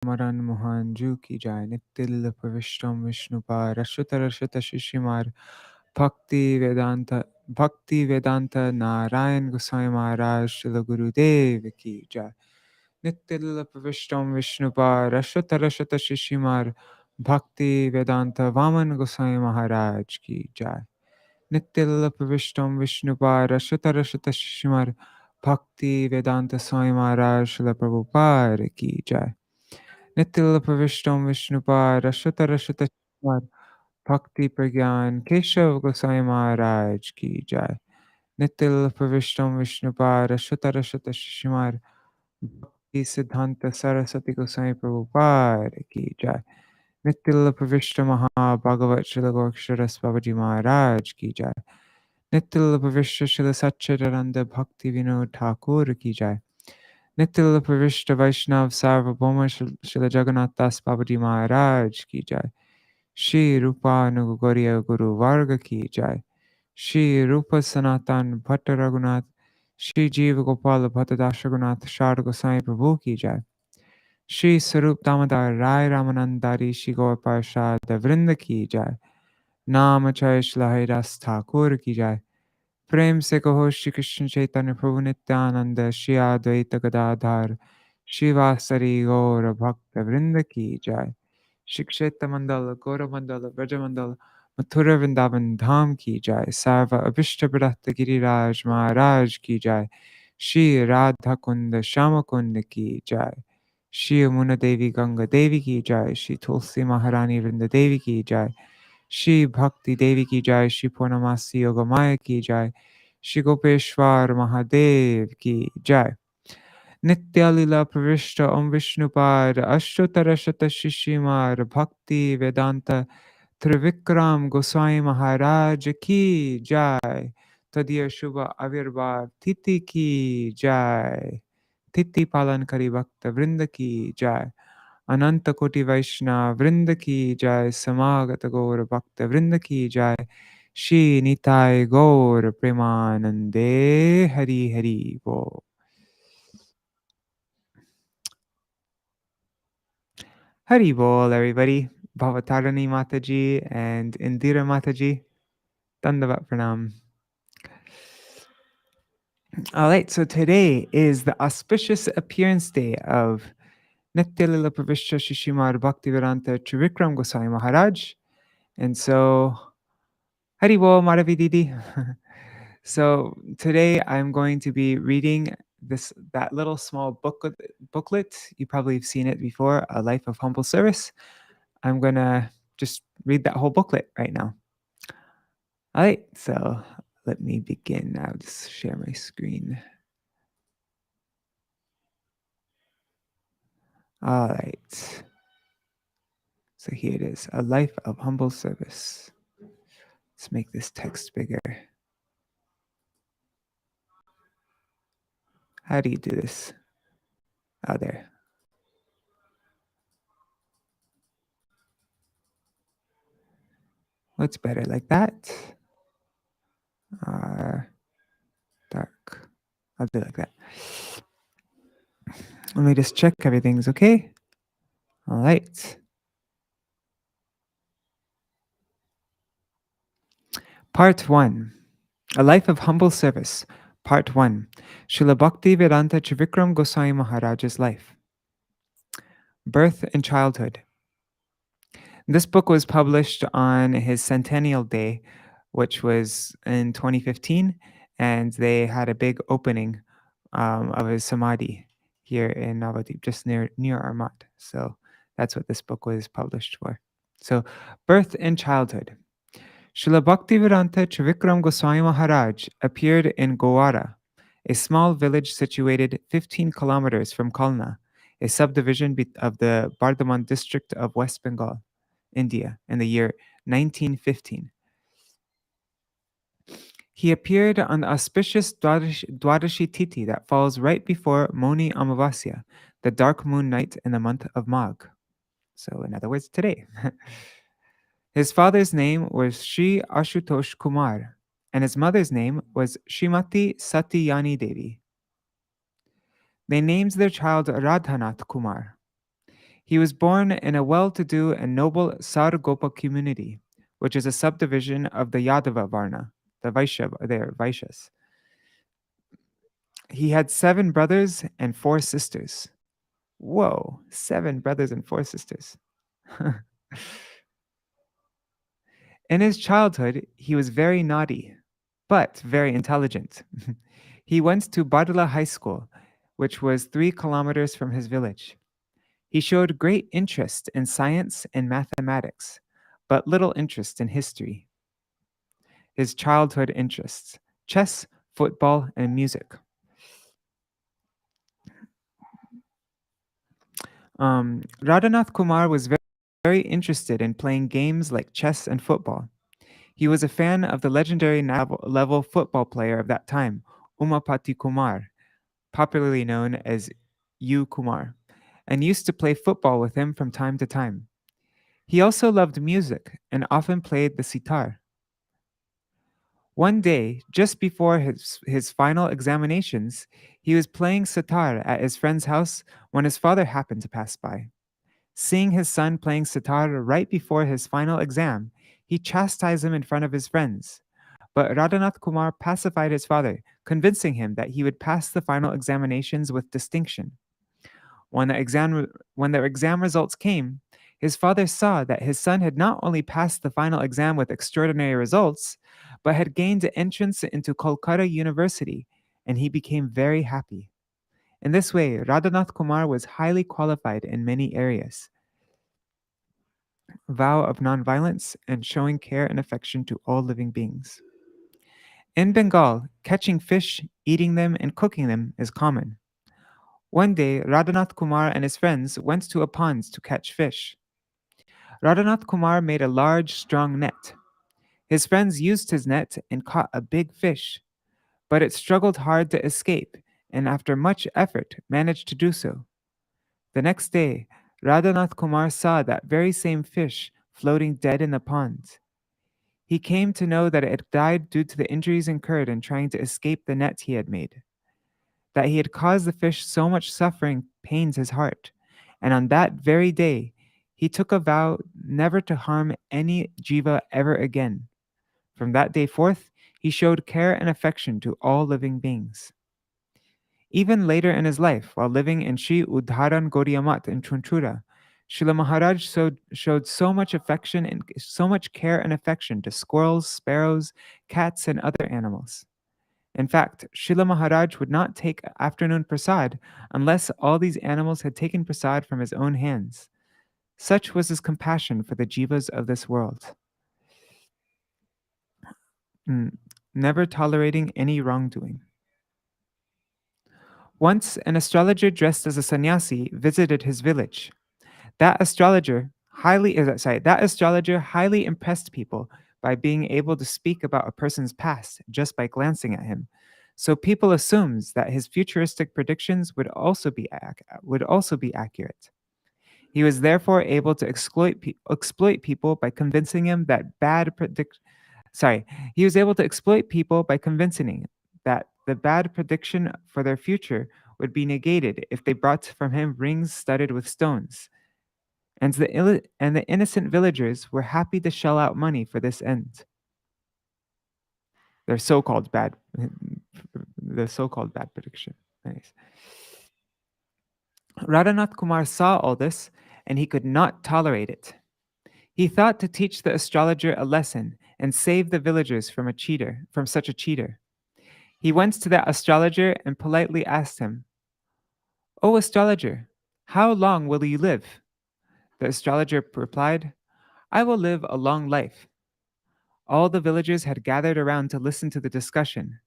Maran Mohanju ki jai, nitya-līlā-praviṣṭa viṣṇupāda aṣṭottara-śata-śrī Bhaktivedānta Nārāyaṇa Gosvāmī Mahārāja Śrīla Gurudeva ki jai. Nitya-līlā-praviṣṭa viṣṇupāda aṣṭottara-śata-śrī Bhaktivedānta Vāman Gosvāmī Mahārāja ki jai. Nitya-līlā-praviṣṭa viṣṇupāda aṣṭottara-śata-śrī Bhaktivedānta Swāmī Mahārāja Śrīla Prabhupāda ki jai. nitya-līlā-praviṣṭa viṣṇupāda aṣṭottara-śata-śrī Bhakti Pragyan Keshav Goswami Maharaj ki jai. nitya-līlā-praviṣṭa viṣṇupāda aṣṭottara-śata-śrī Bhakti Siddhanta Saraswati Goswami Prabhupada ki jai. nitya-līlā-praviṣṭa Mahabhagavat Śrīla Gorksharas Babaji Maharaj ki jai. nitya-līlā-praviṣṭa Śrīla Satchidananda Bhakti Vinod Thakur ki jai. nitya-līlā-praviṣṭa Vaishnav Sarvabhauma Śrīla Jagannath Das Babaji Maharaj ki jai. Shri Rupa Nugogoriya Guru Varga ki jai. Shri Rupa Sanatan Bhatta Raghunath Shri Jiva Gopala Bhatta Das Raghunath Shar Goswami Prabhu ki jai. Shri Sarup Damodar Rai Ramanandari Shri Gaur Parshad Vrinda ki jai. Namacharya Shri Haridas Thakur ki jai. Prem se kaho Shri Krishna Chaitanya Prabhu Nityananda Shri Advaita Gadadhar Shri Vasari Gaura Bhakta Vrinda ki jai. Shri Kshetra Mandala, Gaura Mandala, Vraja Mandala, Mathura Vrindavan Dham ki jai. Sarva Abhishta Bharata Giriraj Maharaj ki jai. Shri Radha Kunda Shama Kunda ki jai. Shri Amuna Devi Ganga Devi ki jai. Shri Tulsi Maharani Vrinda Devi ki jai. Shri Bhakti Devi ki jai. Shri Purnamasi Yogamaya ki jai. Shri Gopeshwar Mahadev ki jai. nitya-līlā-praviṣṭa viṣṇupāda aṣṭottara-śata-śrī Śrīmad Bhaktivedānta Trivikrama Gosvāmī Mahārāja ki jai. Tadiya Shubha Avirbhav Titi ki jai. Titi Palankari Bhakta Vrinda ki jai. Ananta Koti Vaishnava Vrinda ki jai. Samāgata Gaura Bhakta Vrinda ki jai. Shri Nitai Gaura Premanande Hari Hari Bo. Hari Bol, everybody. Bhavatarani Mataji and Indira Mataji. Dandavat Pranam. All right, so today is the auspicious appearance day of nitya-līlā-praviṣṭa Śrīmad Bhaktivedānta Trivikrama Gosvāmī Mahārāja. And so, Hari Bol, Madhavi Didi. So today I'm going to be reading that little small booklet. You probably have seen it before, A Life of Humble Service. I'm going to just read that whole booklet right now. All right, so let me begin. I'll just share my screen. All right. So here it is, A Life of Humble Service. Let's make this text bigger. How do you do this? Oh, there. What's better, like that? Dark. I'll do it like that. Let me just check everything's okay. All right. Part 1. A Life of Humble Service. Part 1. Śrīla Bhaktivedānta Trivikrama Gosvāmī Mahārāja's life. Birth and childhood. This book was published on his centennial day, which was in 2015, and they had a big opening of his samadhi here in Navadvip, just near Armat. So that's what this book was published for. So, birth and childhood. Śrīla Bhaktivedānta Trivikrama Gosvāmī Mahārāja appeared in Gowara, a small village situated 15 kilometers from Kalna, a subdivision of the Bardhaman district of West Bengal, India, in the year 1915. He appeared on the auspicious Dwadashi Tithi that falls right before Moni Amavasya, the dark moon night in the month of Magh. So, in other words, today. His father's name was Shri Ashutosh Kumar, and his mother's name was Srimati Satyayani Devi. They named their child Radhanath Kumar. He was born in a well-to-do and noble Sargopa community, which is a subdivision of the Yadava Varna, the Vaishyas. He had 7 brothers and 4 sisters. Whoa, 7 brothers and 4 sisters. In his childhood, he was very naughty, but very intelligent. He went to Badla High School, which was 3 kilometers from his village. He showed great interest in science and mathematics, but little interest in history. His childhood interests: chess, football, and music. Radhanath Kumar was very interested in playing games like chess and football. He was a fan of the legendary level football player of that time, Umapati Kumar, popularly known as U. Kumar, and used to play football with him from time to time. He also loved music and often played the sitar. One day, just before his final examinations, he was playing sitar at his friend's house when his father happened to pass by. Seeing his son playing sitar right before his final exam, he chastised him in front of his friends. But Radhanath Kumar pacified his father, convincing him that he would pass the final examinations with distinction. When the exam results came, his father saw that his son had not only passed the final exam with extraordinary results, but had gained entrance into Kolkata University, and he became very happy. In this way, Radhanath Kumar was highly qualified in many areas: vow of nonviolence and showing care and affection to all living beings. In Bengal, catching fish, eating them, and cooking them is common. One day, Radhanath Kumar and his friends went to a pond to catch fish. Radhanath Kumar made a large, strong net. His friends used his net and caught a big fish, but it struggled hard to escape and, after much effort, managed to do so. The next day, Radhanath Kumar saw that very same fish floating dead in the pond. He came to know that it had died due to the injuries incurred in trying to escape the net he had made. That he had caused the fish so much suffering pains his heart, and on that very day, he took a vow never to harm any jiva ever again. From that day forth, he showed care and affection to all living beings. Even later in his life, while living in Sri Udharan Gaudiya Math in Chunchura, Srila Maharaj showed so much affection and so much care and affection to squirrels, sparrows, cats, and other animals. In fact, Srila Maharaj would not take afternoon prasad unless all these animals had taken prasad from his own hands. Such was his compassion for the jivas of this world. Never tolerating any wrongdoing. Once, an astrologer dressed as a sannyasi visited his village. That astrologer highly impressed people by being able to speak about a person's past just by glancing at him. So people assumed that his futuristic predictions would also be accurate. He was therefore able to exploit people by convincing him that he was able to exploit people by convincing that the bad prediction for their future would be negated if they brought from him rings studded with stones. And the innocent villagers were happy to shell out money for this end. Their so-called bad prediction. Nice. Radhanath Kumar saw all this, and he could not tolerate it. He thought to teach the astrologer a lesson and save the villagers from such a cheater. He went to that astrologer and politely asked him, "O astrologer, how long will you live?" The astrologer replied, "I will live a long life." All the villagers had gathered around to listen to the discussion.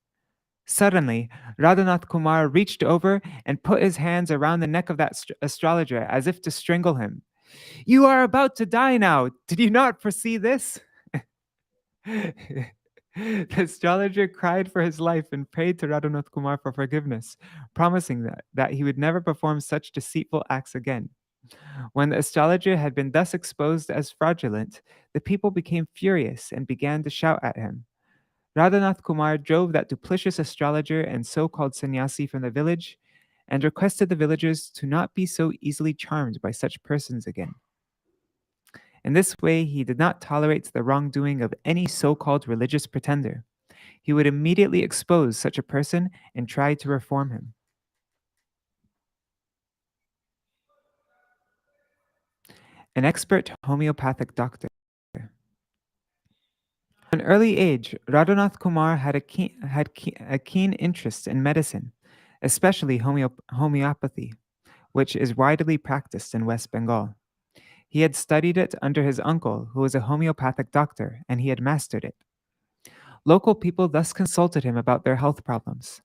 Suddenly, Radhanath Kumar reached over and put his hands around the neck of that astrologer as if to strangle him. "You are about to die now. Did you not foresee this?" The astrologer cried for his life and prayed to Radhanath Kumar for forgiveness, promising that he would never perform such deceitful acts again. When the astrologer had been thus exposed as fraudulent, the people became furious and began to shout at him. Radhanath Kumar drove that duplicitous astrologer and so-called sannyasi from the village, and requested the villagers to not be so easily charmed by such persons again. In this way, he did not tolerate the wrongdoing of any so called religious pretender. He would immediately expose such a person and try to reform him. An expert homeopathic doctor. From an early age, Radhanath Kumar had a keen interest in medicine, especially homeopathy, which is widely practiced in West Bengal. He had studied it under his uncle, who was a homeopathic doctor, and he had mastered it. Local people thus consulted him about their health problems.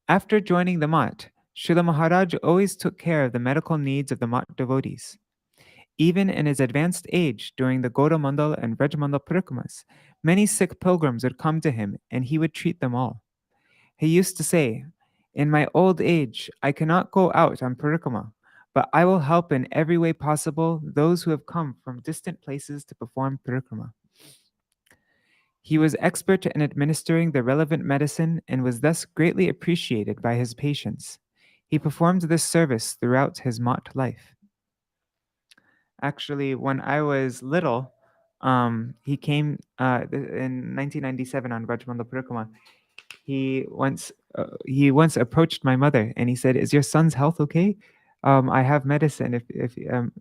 After joining the Math, Srila Maharaj always took care of the medical needs of the Math devotees. Even in his advanced age, during the Gaudamandal and Vrajmandal parikramas, many sick pilgrims would come to him and he would treat them all. He used to say, "In my old age, I cannot go out on parikrama, but I will help in every way possible those who have come from distant places to perform parikrama." He was expert in administering the relevant medicine and was thus greatly appreciated by his patients. He performed this service throughout his Math life. Actually, when I was little, he came in 1997 on Rajmandal Parikrama. He once approached my mother and he said, "Is your son's health okay? I have medicine. If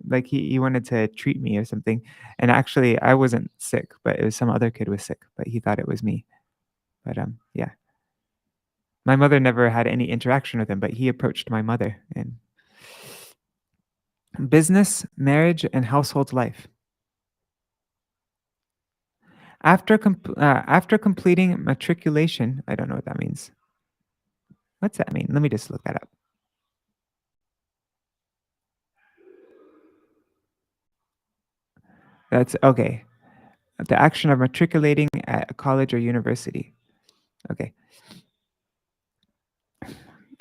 like he wanted to treat me or something." And actually, I wasn't sick, but it was some other kid was sick, but he thought it was me. But yeah, my mother never had any interaction with him, but he approached my mother in business, marriage, and household life. After completing matriculation, I don't know what that means. What's that mean? Let me just look that up. That's okay. The action of matriculating at a college or university. Okay.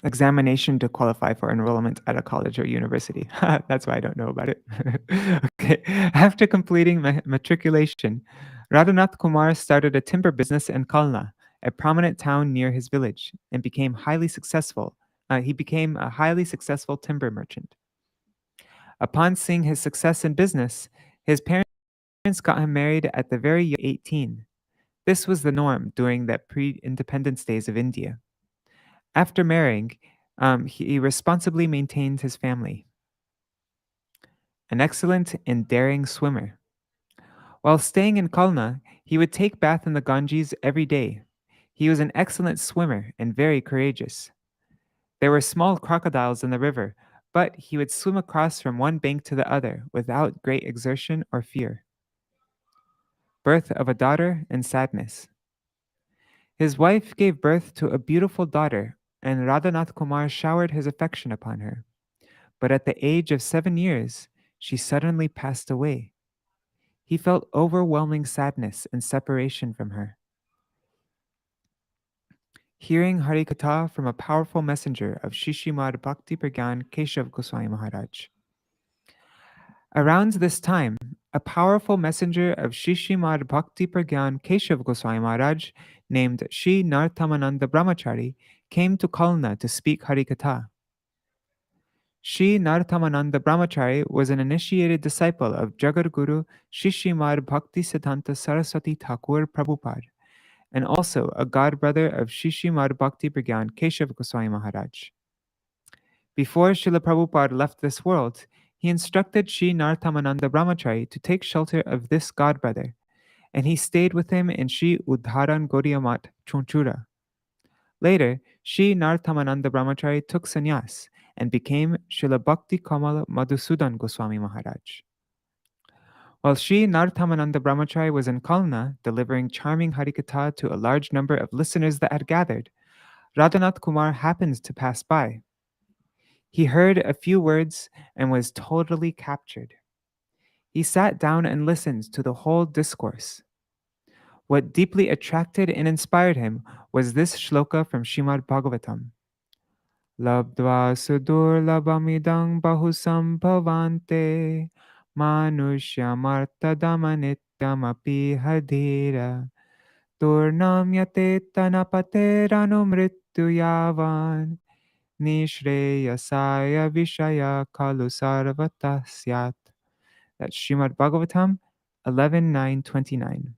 Examination to qualify for enrollment at a college or university. That's why I don't know about it. Okay. After completing matriculation, Radhanath Kumar started a timber business in Kalna, a prominent town near his village, and became highly successful. He became a highly successful timber merchant. Upon seeing his success in business, his parents got him married at the very young age of 18. This was the norm during the pre-independence days of India. After marrying, he responsibly maintained his family. An excellent and daring swimmer. While staying in Kalna, he would take bath in the Ganges every day. He was an excellent swimmer and very courageous. There were small crocodiles in the river, but he would swim across from one bank to the other without great exertion or fear. Birth of a daughter and sadness. His wife gave birth to a beautiful daughter, and Radhanath Kumar showered his affection upon her. But at the age of 7 years, she suddenly passed away. He felt overwhelming sadness and separation from her. Hearing Harikatha from a powerful messenger of Śrī Śrīmad Bhaktivedānta Gosvāmī Mahārāja. Around this time, a powerful messenger of Śrī Śrīmad Bhaktivedānta Gosvāmī Mahārāja named Śrī Nartamananda Brahmachari came to Kalna to speak Harikatha. Śrī Nartamananda Brahmachari was an initiated disciple of Jagadguru Śrī Śrīmad Bhaktisiddhanta Saraswati Thakur Prabhupada, and also a godbrother of Śrī Śrīmad Bhaktivedānta Gosvāmī Mahārāja. Before Srila Prabhupada left this world, he instructed Śrī Nartamananda Brahmachari to take shelter of this godbrother, and he stayed with him in Śrī Udharan Gaudiya Math, Chonchura. Later, Śrī Nartamananda Brahmachari took sannyas and became Srila Bhakti Kamal Madhusudan Goswami Maharaj. While Śrī Nartamananda Brahmachari was in Kalna delivering charming Harikatha to a large number of listeners that had gathered, Radhanath Kumar happened to pass by. He heard a few words and was totally captured. He sat down and listened to the whole discourse. What deeply attracted and inspired him was this shloka from Śrīmad Bhagavatam. Labdva sudurlabhamidang bahusambhavante manusyamartadamanityamapi hadira turnam yate tanapateranu mrityu yavan nishreyasaya vishaya kalu sarvata syat. That's Śrīmad Bhagavatam 11:9-29.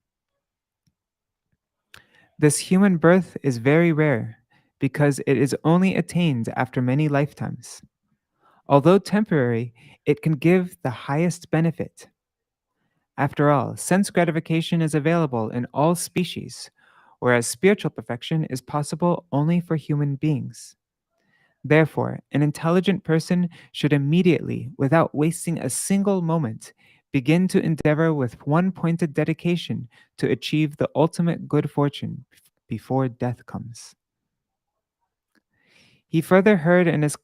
This human birth is very rare because it is only attained after many lifetimes. Although temporary, it can give the highest benefit. After all, sense gratification is available in all species, whereas spiritual perfection is possible only for human beings. Therefore, an intelligent person should immediately, without wasting a single moment, begin to endeavor with one pointed dedication to achieve the ultimate good fortune before death comes. He further heard in his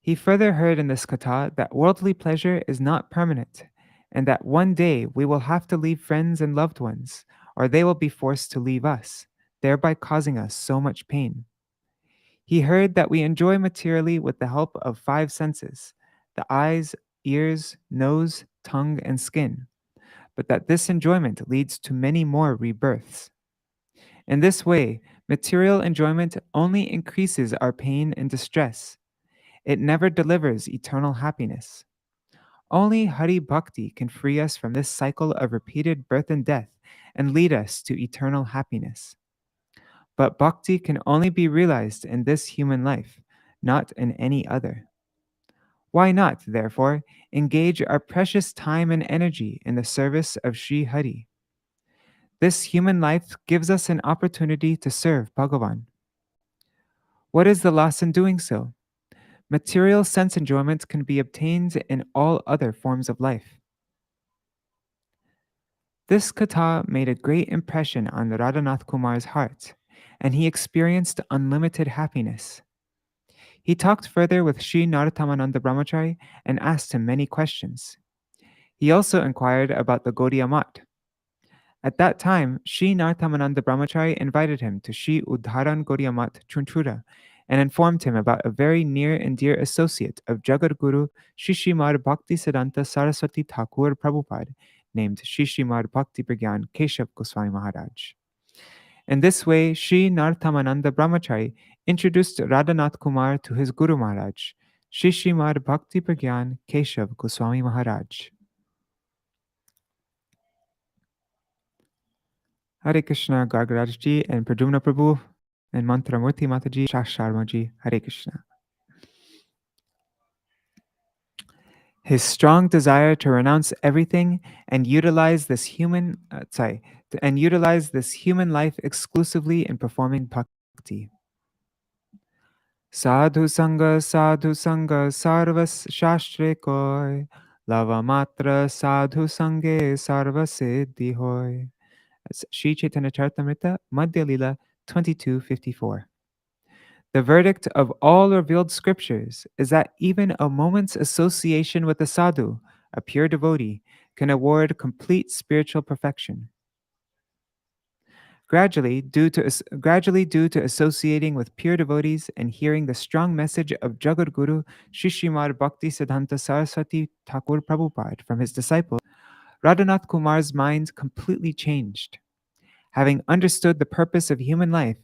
He further heard in this katha that worldly pleasure is not permanent, and that one day we will have to leave friends and loved ones, or they will be forced to leave us, thereby causing us so much pain. He heard that we enjoy materially with the help of five senses: the eyes, ears, nose, tongue, and skin, but that this enjoyment leads to many more rebirths. In this way, material enjoyment only increases our pain and distress. It never delivers eternal happiness. Only Hari Bhakti can free us from this cycle of repeated birth and death and lead us to eternal happiness. But Bhakti can only be realized in this human life, not in any other. Why not, therefore, engage our precious time and energy in the service of Sri Hari? This human life gives us an opportunity to serve Bhagavan. What is the loss in doing so? Material sense enjoyment can be obtained in all other forms of life. This katha made a great impression on Radhanath Kumar's heart, and he experienced unlimited happiness. He talked further with Sri Narottamananda Brahmachari and asked him many questions. He also inquired about the Gaudiya Math. At that time, Sri Narottamananda Brahmachari invited him to Sri Udharan Gaudiya Math Chunchura and informed him about a very near and dear associate of Jagadguru Śrī Śrīmad Bhaktivedānta Saraswati Thakur Prabhupada named Śrī Śrīmad Bhaktivedānta Keshav Gosvāmī Mahārāja. In this way, Sri Narottamananda Brahmachari introduced Radhanath Kumar to his Guru Maharaj, Śrī Śrīmad Bhaktivedānta Keshav Gosvāmī Mahārāja. Hare Krishna, Gargaraj ji and Pradyumna Prabhu and Mantramurti Mataji, Shasharma ji, Hare Krishna. His strong desire to renounce everything and utilize this human life exclusively in performing bhakti. Sadhu sanga sarvas shastre koi, lava matra sadhu sange sarva siddhi hoy. That's Sri Chaitanya Charitamrita, Madhya-līlā 22:54. The verdict of all revealed scriptures is that even a moment's association with a sadhu, a pure devotee, can award complete spiritual perfection. Gradually, due to associating with pure devotees and hearing the strong message of Jagadguru Śrī Śrīmad Bhaktivedānta Saraswati Thakur Prabhupada from his disciples, Radhanath Kumar's mind completely changed. Having understood the purpose of human life,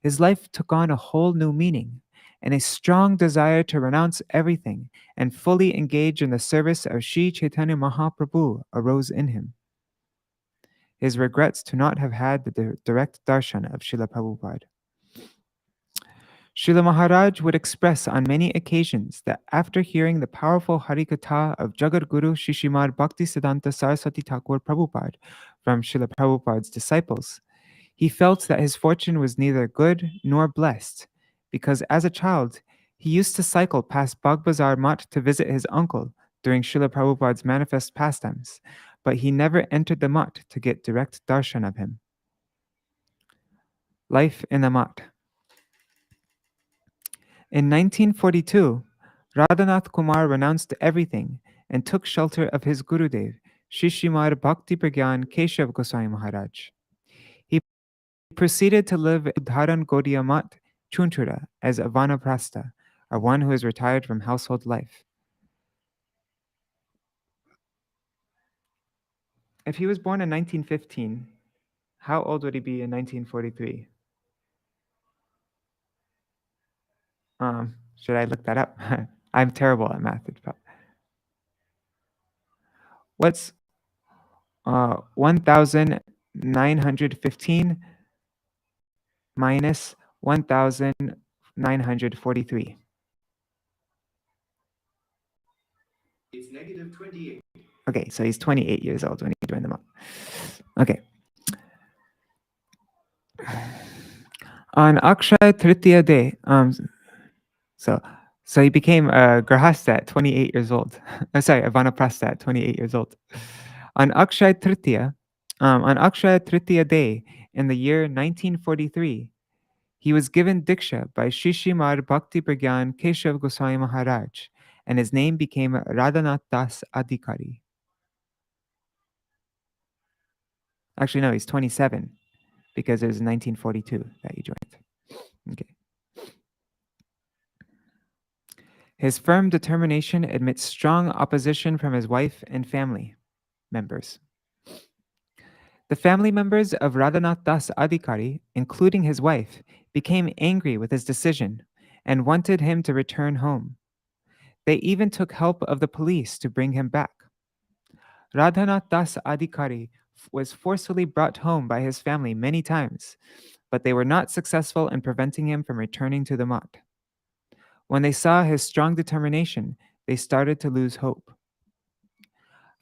his life took on a whole new meaning, and a strong desire to renounce everything and fully engage in the service of Sri Chaitanya Mahaprabhu arose in him. His regrets to not have had the direct darshan of Srila Prabhupada. Srila Maharaj would express on many occasions that after hearing the powerful Harikatha of Jagadguru Śrī Śrīmad Bhaktivedānta Saraswati Thakur Prabhupada from Srila Prabhupada's disciples, he felt that his fortune was neither good nor blessed, because as a child, he used to cycle past Bagbazar Math to visit his uncle during Srila Prabhupada's manifest pastimes, but he never entered the Math to get direct darshan of him. Life in the Math. In 1942, Radhanath Kumar renounced everything and took shelter of his Gurudev, Śrī Śrīmad Bhaktivedānta Keshav Gosvāmī Mahārāja. He proceeded to live in Udharan Gaudiya Math Chunchura as a vanaprastha, or one who is retired from household life. If he was born in 1915, how old would he be in 1943? Should I look that up? I'm terrible at math. What's 1,915 minus 1,943? It's negative 28. Okay, so he's 28 years old when he joined the monk. Okay. On Akshaya Tritiya day, so he became a Grahasta at 28 years old. Sorry, a Vanaprastha at 28 years old. On Akshaya Tritiya day in the year 1943, he was given Diksha by Śrī Śrīmad Bhaktivedānta Gosvāmī Mahārāja, and his name became Radhanath Das Adhikari. Actually, no, he's 27 because it was 1942 that he joined. Okay. His firm determination amidst strong opposition from his wife and family members. The family members of Radhanath Das Adhikari, including his wife, became angry with his decision and wanted him to return home. They even took help of the police to bring him back. Radhanath Das Adhikari was forcefully brought home by his family many times, but they were not successful in preventing him from returning to the Math. When they saw his strong determination, they started to lose hope.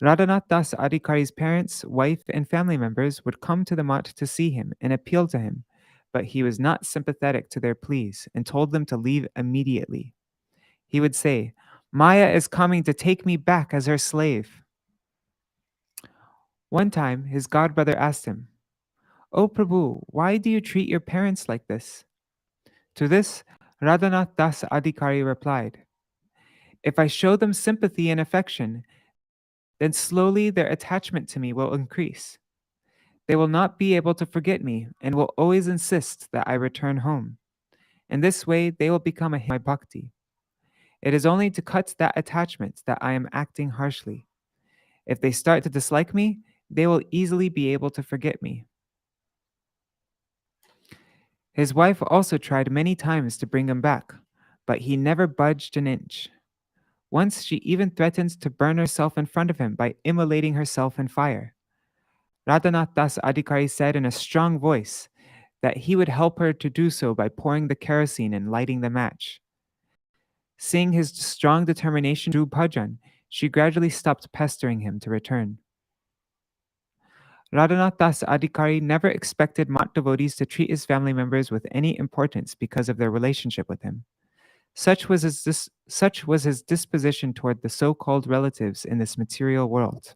Radhanath Das Adhikari's parents, wife, and family members would come to the Math to see him and appeal to him, but he was not sympathetic to their pleas and told them to leave immediately. He would say, "Maya is coming to take me back as her slave." One time, his godbrother asked him, "O Prabhu, why do you treat your parents like this?" To this, Radhanath Das Adhikari replied, "If I show them sympathy and affection, then slowly their attachment to me will increase. They will not be able to forget me and will always insist that I return home. In this way, they will become my bhakti. It is only to cut that attachment that I am acting harshly. If they start to dislike me, they will easily be able to forget me." His wife also tried many times to bring him back, but he never budged an inch. Once she even threatened to burn herself in front of him by immolating herself in fire. Radhanath Das Adhikari said in a strong voice that he would help her to do so by pouring the kerosene and lighting the match. Seeing his strong determination through bhajan, she gradually stopped pestering him to return. Radhanath Das Adhikari never expected Math devotees to treat his family members with any importance because of their relationship with him. Such was his disposition toward the so-called relatives in this material world.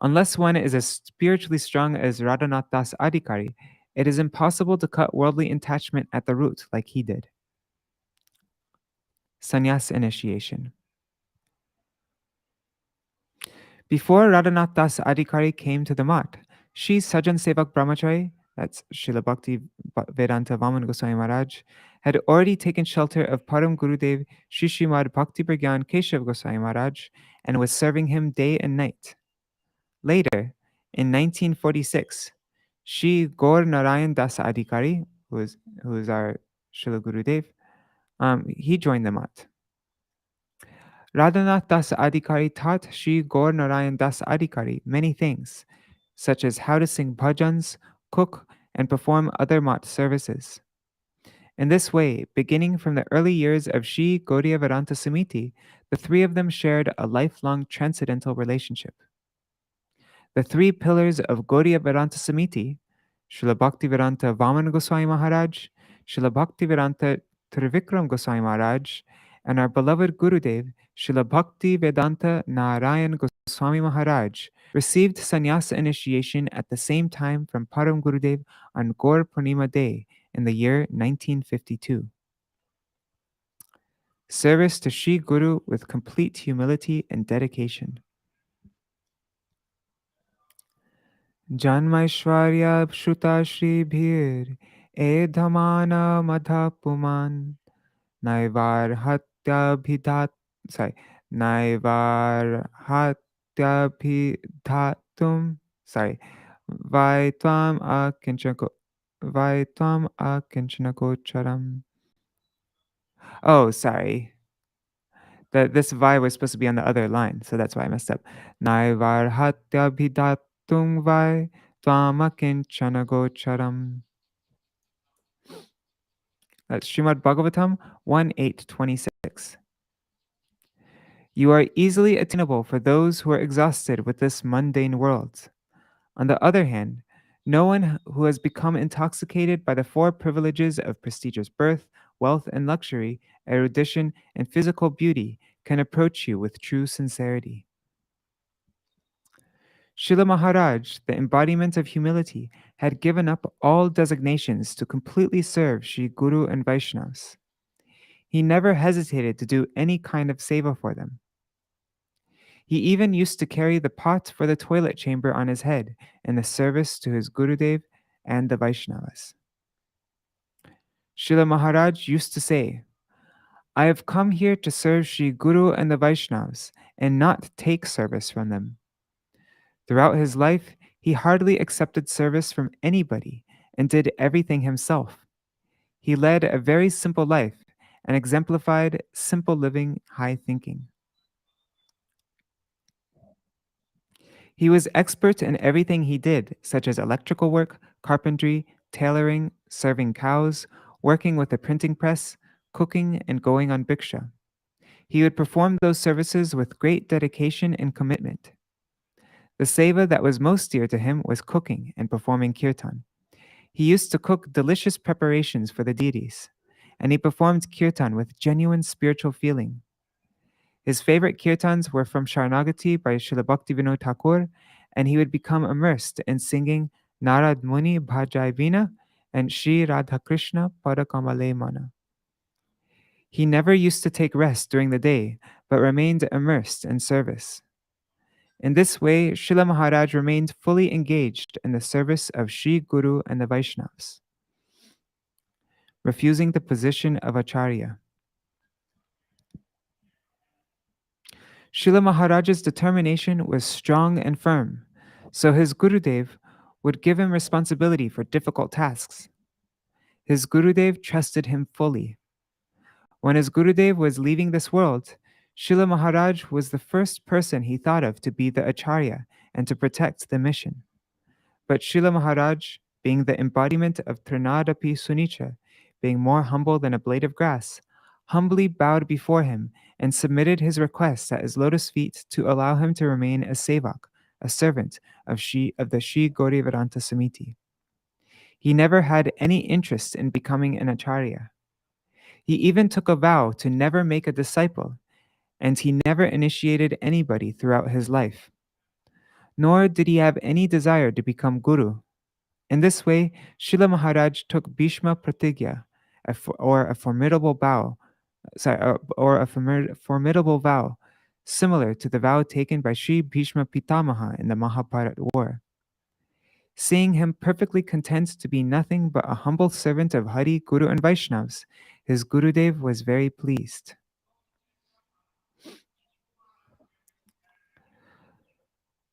Unless one is as spiritually strong as Radhanath Das Adhikari, it is impossible to cut worldly attachment at the root like he did. Sannyas initiation. Before Radhanath Das Adhikari came to the Math, Śrī Sajan Sevak Brahmachari, that's Srila Bhaktivedānta Gosvāmī Mahārāja, had already taken shelter of Param Gurudev Śrī Śrīmad Bhaktivedānta Gosvāmī Mahārāja and was serving him day and night. Later, in 1946, Shri Gaur Narayan Das Adhikari, who is our Srila Gurudev, he joined the Math. Radhanath Das Adhikari taught Shri Gaur Narayan Das Adhikari many things, such as how to sing bhajans, cook, and perform other Math services. In this way, beginning from the early years of Shri Gaudiya Vedanta Samiti, the three of them shared a lifelong transcendental relationship. The three pillars of Gaudiya Vedanta Samiti, Srila Bhaktivedānta Gosvāmī Mahārāja, Srila Bhaktivedānta Trivikrama Gosvāmī Mahārāja, and our beloved Gurudev, Srila Bhaktivedānta Nārāyaṇa Gosvāmī Mahārāja, received sannyasa initiation at the same time from Param Gurudev on Gaur Purnima Day in the year 1952. Service to Shri Guru with complete humility and dedication. Janmaishwarya Shruta Shri Bhir Edhamana Madha Puman Naivar Hatya Bhidat Naivar Hatya Bhidatum Vaitvam Akinchako Charam. Oh, sorry. This vai was supposed to be on the other line, so that's why I messed up. Naivarhatyabhidatung vai tvamakinchana gocharam. That's Śrīmad Bhagavatam 1:8-26. You are easily attainable for those who are exhausted with this mundane world. On the other hand, no one who has become intoxicated by the four privileges of prestigious birth, wealth and luxury, erudition, and physical beauty can approach you with true sincerity. Srila Maharaj, the embodiment of humility, had given up all designations to completely serve Sri Guru and Vaishnavas. He never hesitated to do any kind of seva for them. He even used to carry the pot for the toilet chamber on his head in the service to his Gurudev and the Vaishnavas. Srila Maharaj used to say, I have come here to serve Sri Guru and the Vaishnavas and not take service from them. Throughout his life, he hardly accepted service from anybody and did everything himself. He led a very simple life and exemplified simple living, high thinking. He was expert in everything he did, such as electrical work, carpentry, tailoring, serving cows, working with a printing press, cooking, and going on bhiksha. He would perform those services with great dedication and commitment. The seva that was most dear to him was cooking and performing kirtan. He used to cook delicious preparations for the deities, and he performed kirtan with genuine spiritual feeling. His favorite kirtans were from Sharanagati by Srila Bhaktivinoda Thakur, and he would become immersed in singing Narad Muni Bhajai Vina and Shri Radha Krishna Padakamale Mana. He never used to take rest during the day, but remained immersed in service. In this way, Srila Maharaj remained fully engaged in the service of Sri Guru and the Vaishnavas, refusing the position of Acharya. Srila Maharaj's determination was strong and firm, so his Gurudev would give him responsibility for difficult tasks. His Gurudev trusted him fully. When his Gurudev was leaving this world, Srila Maharaj was the first person he thought of to be the Acharya and to protect the mission. But Srila Maharaj, being the embodiment of Trinadapi Sunicha, being more humble than a blade of grass, humbly bowed before him and submitted his request at his lotus feet to allow him to remain a sevak, a servant of the Śrī Gauravadanta Samiti. He never had any interest in becoming an acharya. He even took a vow to never make a disciple, and he never initiated anybody throughout his life. Nor did he have any desire to become guru. In this way, Srila Maharaj took Bhishma Pratigya, a formidable vow, similar to the vow taken by Sri Bhishma Pitamaha in the Mahabharata war. Seeing him perfectly content to be nothing but a humble servant of Hari, Guru, and Vaishnavas, his Gurudev was very pleased.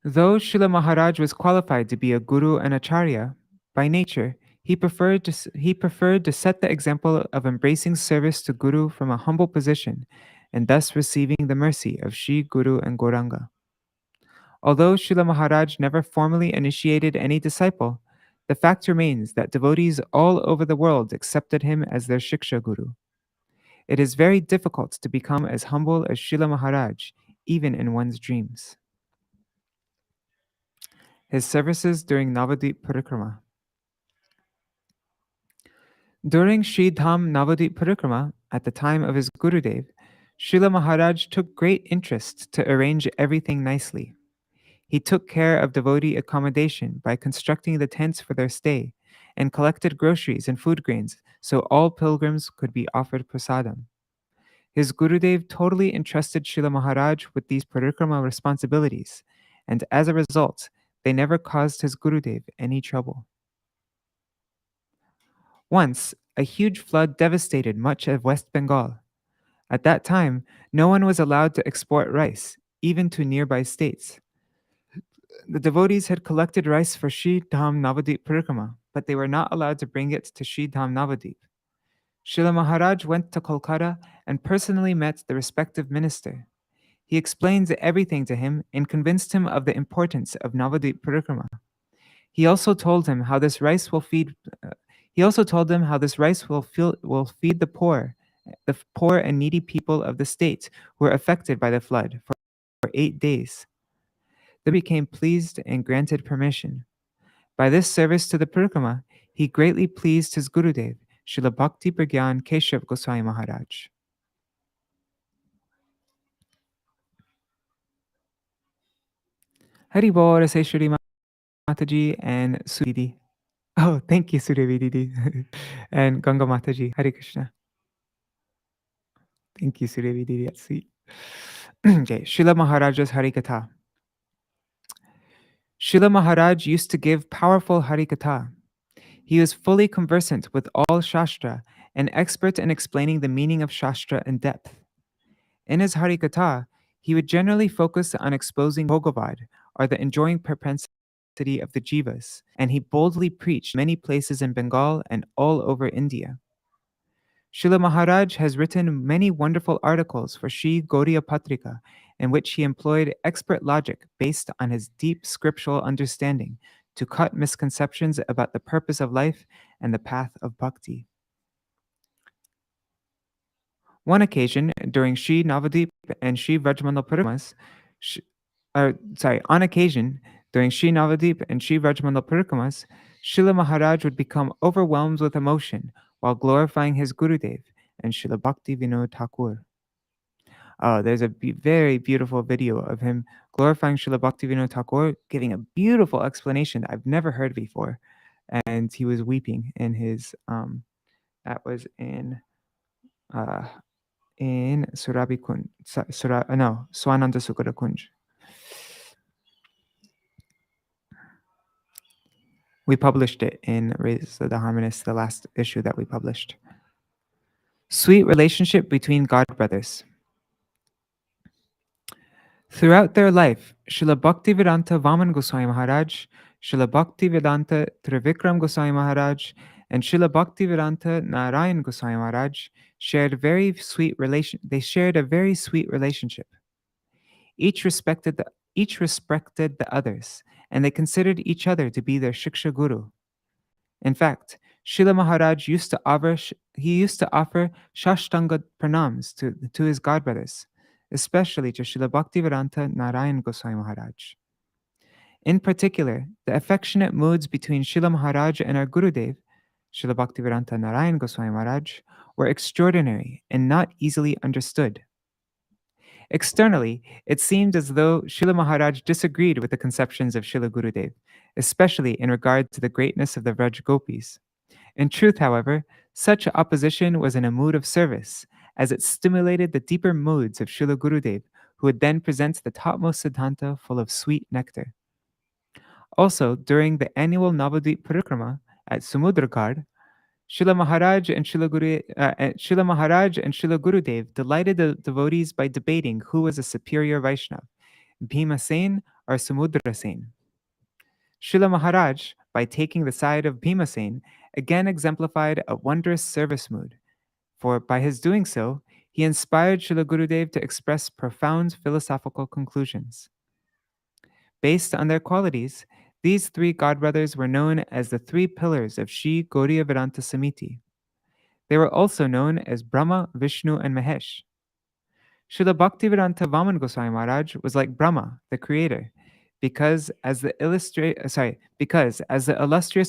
Though Srila Maharaj was qualified to be a guru and acharya, by nature, he preferred to set the example of embracing service to Guru from a humble position and thus receiving the mercy of Sri Guru and Gauranga. Although Srila Maharaj never formally initiated any disciple, the fact remains that devotees all over the world accepted him as their Shiksha Guru. It is very difficult to become as humble as Srila Maharaj, even in one's dreams. His services during Navadvip Parikrama. During Sri Dham Navadvip Parikrama, at the time of his Gurudev, Srila Maharaj took great interest to arrange everything nicely. He took care of devotee accommodation by constructing the tents for their stay and collected groceries and food grains so all pilgrims could be offered prasadam. His Gurudev totally entrusted Srila Maharaj with these parikrama responsibilities, and as a result, they never caused his Gurudev any trouble. Once, a huge flood devastated much of West Bengal. At that time, no one was allowed to export rice, even to nearby states. The devotees had collected rice for Sri Dham Navadvip Parikrama, but they were not allowed to bring it to Sri Dham Navadvip. Srila Maharaj went to Kolkata and personally met the respective minister. He explained everything to him and convinced him of the importance of Navadvip Parikrama. He also told him how this rice will feed. He also told him how this rice will feed the poor and needy people of the state who were affected by the flood for 8 days. The became pleased and granted permission. By this service to the Parikrama, he greatly pleased his Gurudev, Srila Bhakti Pragyan Keshav Goswami Maharaj. Hari Bol, say Shri Mataji and Sudidi. Oh, thank you, Sudevi Didi. And Ganga Mataji. Hare Krishna. Thank you, Sudevi Didi. That's sweet. Okay, Srila Maharaja's Harikatha. Srila Maharaj used to give powerful Harikatha. He was fully conversant with all Shastra and expert in explaining the meaning of Shastra in depth. In his Harikatha, he would generally focus on exposing Bhogavad, or the enjoying propensity of the jivas, and he boldly preached many places in Bengal and all over India. Srila Maharaj has written many wonderful articles for Sri Gaudiya Patrika, in which he employed expert logic based on his deep scriptural understanding to cut misconceptions about the purpose of life and the path of bhakti. One occasion, during Sri Navadvip and Sri Vrajmandal Parikramas, on occasion, during Sri Navadvip and Sri Vrajmandal Parikramas, Srila Maharaj would become overwhelmed with emotion while glorifying his Gurudev and Srila Bhakti Vinod Thakur. There's a very beautiful video of him glorifying Srila Bhakti Vinod Thakur, giving a beautiful explanation that I've never heard before. And he was weeping in his, that was in Surabhi Kunj, Swananda Sukara Kunj. We published it in Raise the Harmonist, the last issue that we published. Sweet relationship between God brothers. Throughout their life, Srila Bhaktivedānta Vaman Goswami Maharaj, Srila Bhaktivedānta Trivikrama Gosvāmī Mahārāja, and Srila Bhaktivedānta Nārāyaṇa Goswami Maharaj shared a very sweet relationship. Each respected the others, and they considered each other to be their Shiksha Guru. In fact, Srila Maharaj used to offer Shashtanga pranams to his godbrothers, especially to Srila Bhaktivedānta Nārāyaṇa Goswami Maharaj. In particular, the affectionate moods between Srila Maharaj and our Gurudev, Srila Bhaktivedānta Nārāyaṇa Goswami Maharaj, were extraordinary and not easily understood. Externally, it seemed as though Srila Maharaj disagreed with the conceptions of Srila Gurudev, especially in regard to the greatness of the Vraj Gopis. In truth, however, such opposition was in a mood of service, as it stimulated the deeper moods of Srila Gurudev, who would then present the topmost siddhanta full of sweet nectar. Also, during the annual Navadvip Parikrama at Samudragad, Srila Maharaj and Srila Gurudev delighted the devotees by debating who was a superior Vaishnava, Bhima Sen or Samudra Sen. Srila Maharaj, by taking the side of Bhima Sen, again exemplified a wondrous service mood, for by his doing so, he inspired Srila Gurudev to express profound philosophical conclusions. Based on their qualities, these three godbrothers were known as the three pillars of Sri Gaudiya Vedanta Samiti. They were also known as Brahma, Vishnu, and Mahesh. Srila Bhaktivedānta Vaman Goswami Maharaj was like Brahma, the creator, because as the illustrious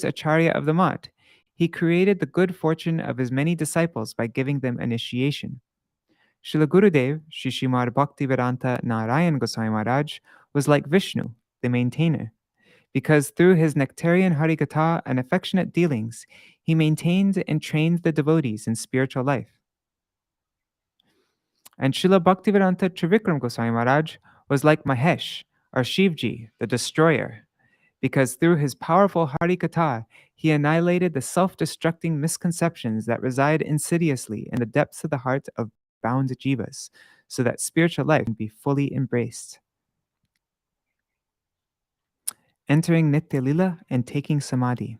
Acharya of the Mat, he created the good fortune of his many disciples by giving them initiation. Srila Gurudev, Śrī Śrīmad Bhaktivedānta Nārāyaṇa Goswami Maharaj, was like Vishnu, the maintainer, because through his nectarian harikatha and affectionate dealings, he maintained and trained the devotees in spiritual life. And Srila Bhaktivedānta Trivikrama Gosvāmī Mahārāja was like Mahesh, or Shivji, the destroyer, because through his powerful harikatha, he annihilated the self-destructing misconceptions that reside insidiously in the depths of the heart of bound jivas, so that spiritual life can be fully embraced. Entering nitya-līlā and taking samadhi.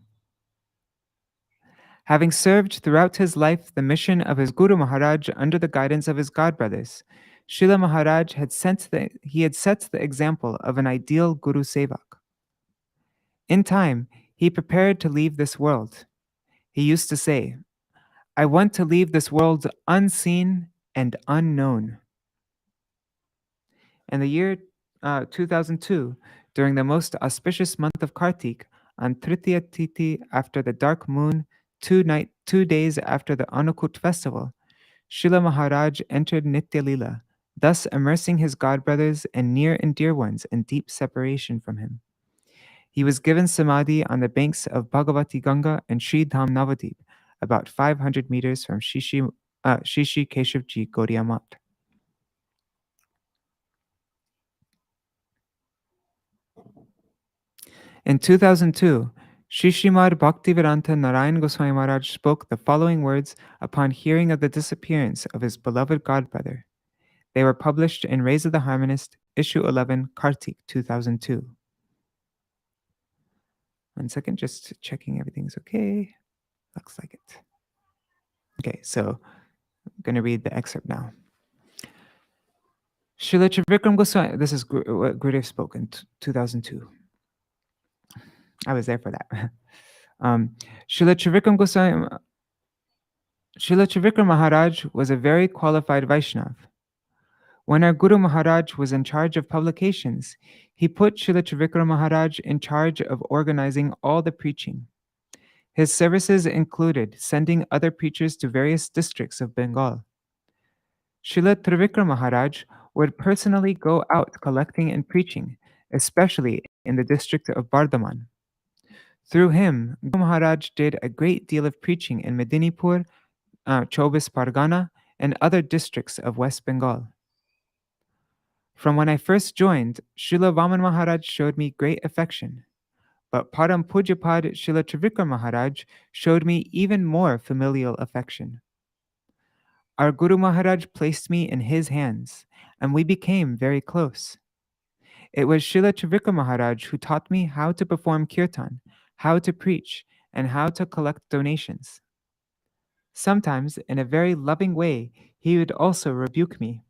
Having served throughout his life the mission of his Guru Maharaj under the guidance of his godbrothers, Srila Maharaj had set the example of an ideal Guru Sevak. In time, he prepared to leave this world. He used to say, "I want to leave this world unseen and unknown." In the year 2002, during the most auspicious month of Kartik, on Tritiya Titi after the dark moon, 2 days after the Anukut festival, Srila Maharaj entered Nitya-līlā, thus immersing his godbrothers and near and dear ones in deep separation from him. He was given samadhi on the banks of Bhagavati Ganga and Sri Dham Navadip, about 500 meters from Shishi Keshavji Gaudiya Math. In 2002, Śrī Śrīmad Bhaktivedānta Nārāyaṇa Gosvāmī Mahārāja spoke the following words upon hearing of the disappearance of his beloved godbrother. They were published in Rays of the Harmonist, Issue 11, Kartik 2002. 1 second, just checking everything's okay. Looks like it. Okay, so I'm going to read the excerpt now. Srila Trivikrama Gosvāmī, this is what Gurudeva spoke in 2002. I was there for that. Srila Trivikrama Maharaj was a very qualified Vaishnav. When our Guru Maharaj was in charge of publications, he put Srila Trivikrama Maharaj in charge of organizing all the preaching. His services included sending other preachers to various districts of Bengal. Srila Trivikrama Maharaj would personally go out collecting and preaching, especially in the district of Bardhaman. Through him, Guru Maharaj did a great deal of preaching in Medinipur, Chobis Pargana, and other districts of West Bengal. From when I first joined, Srila Vaman Maharaj showed me great affection, but Param Pujapad Srila Trivikrama Maharaj showed me even more familial affection. Our Guru Maharaj placed me in his hands, and we became very close. It was Srila Trivikrama Maharaj who taught me how to perform kirtan, how to preach, and how to collect donations. Sometimes, in a very loving way, he would also rebuke me.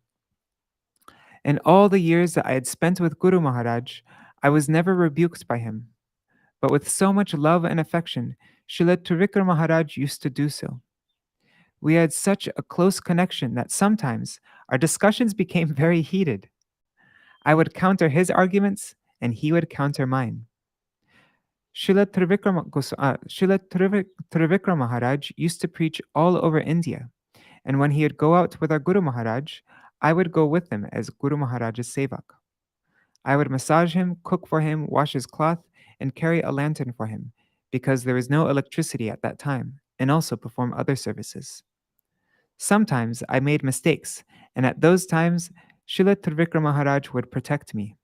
In all the years that I had spent with Guru Maharaj, I was never rebuked by him. But with so much love and affection, Srila Trivikrama Maharaj used to do so. We had such a close connection that sometimes our discussions became very heated. I would counter his arguments, and he would counter mine. Srila Trivikrama Maharaj used to preach all over India, and when he would go out with our Guru Maharaj, I would go with him as Guru Maharaj's sevak. I would massage him, cook for him, wash his cloth, and carry a lantern for him, because there was no electricity at that time, and also perform other services. Sometimes I made mistakes, and at those times, Srila Trivikrama Maharaj would protect me.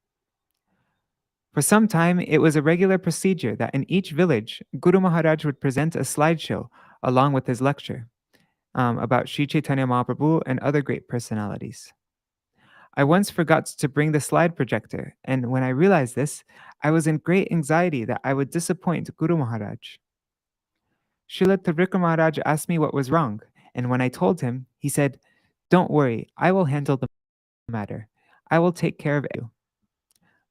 For some time, it was a regular procedure that in each village, Guru Maharaj would present a slideshow along with his lecture about Sri Chaitanya Mahaprabhu and other great personalities. I once forgot to bring the slide projector, and when I realized this, I was in great anxiety that I would disappoint Guru Maharaj. Srila Trivikrama Maharaj asked me what was wrong, and when I told him, he said, "Don't worry, I will handle the matter. I will take care of you."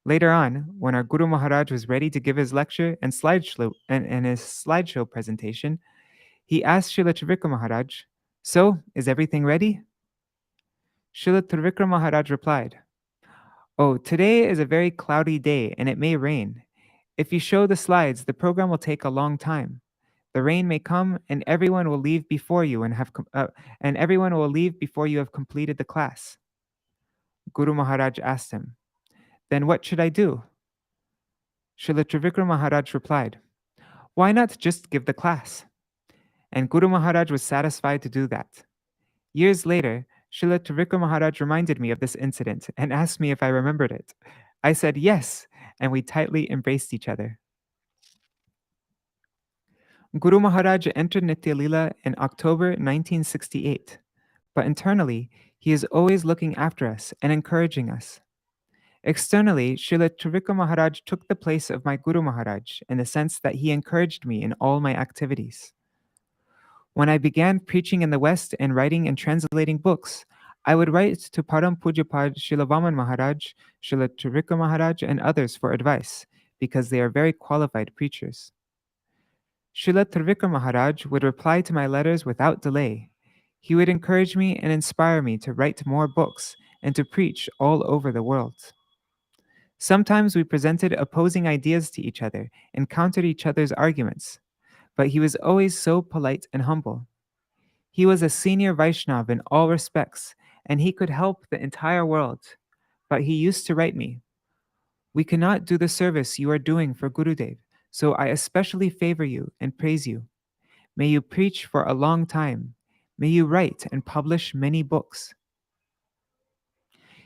Later on, when our Guru Maharaj was ready to give his lecture and his slideshow presentation, he asked Srila Trivikrama Maharaj, "So, is everything ready?" Srila Trivikrama Maharaj replied, "Oh, today is a very cloudy day and it may rain. If you show the slides, the program will take a long time. The rain may come and everyone will leave before you and everyone will leave before you have completed the class." Guru Maharaj asked him, "Then what should I do?" Srila Trivikrama Maharaj replied, "Why not just give the class?" And Guru Maharaj was satisfied to do that. Years later, Srila Trivikrama Maharaj reminded me of this incident and asked me if I remembered it. I said yes, and we tightly embraced each other. Guru Maharaj entered Nitya-līlā in October 1968, but internally, he is always looking after us and encouraging us. Externally, Srila Trivikrama Maharaj took the place of my Guru Maharaj in the sense that he encouraged me in all my activities. When I began preaching in the West and writing and translating books, I would write to Param Pujapad Srila Vaman Maharaj, Srila Trivikrama Maharaj, and others for advice, because they are very qualified preachers. Srila Trivikrama Maharaj would reply to my letters without delay. He would encourage me and inspire me to write more books and to preach all over the world. Sometimes we presented opposing ideas to each other and countered each other's arguments, but he was always so polite and humble. He was a senior Vaishnav in all respects, and he could help the entire world. But he used to write me, "We cannot do the service you are doing for Gurudev, so I especially favor you and praise you. May you preach for a long time. May you write and publish many books."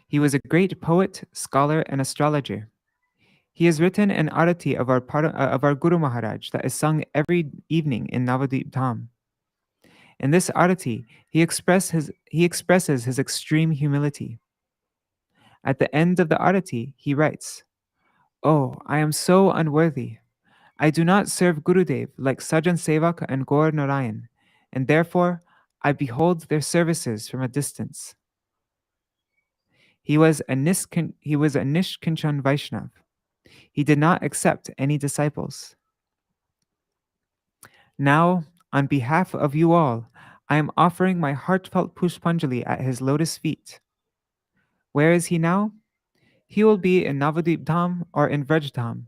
He was a great poet, scholar, and astrologer. He has written an arati of our Guru Maharaj that is sung every evening in Navadip Dham. In this arati, he expresses his extreme humility. At the end of the arati, he writes, "Oh, I am so unworthy. I do not serve Gurudev like Sajan Sevak and Gaur Narayan, and therefore I behold their services from a distance." He was a Nishkinchan Vaishnav. He did not accept any disciples. Now, on behalf of you all, I am offering my heartfelt Pushpanjali at his lotus feet. Where is he now? He will be in Navadip Dham or in Vraj Dham.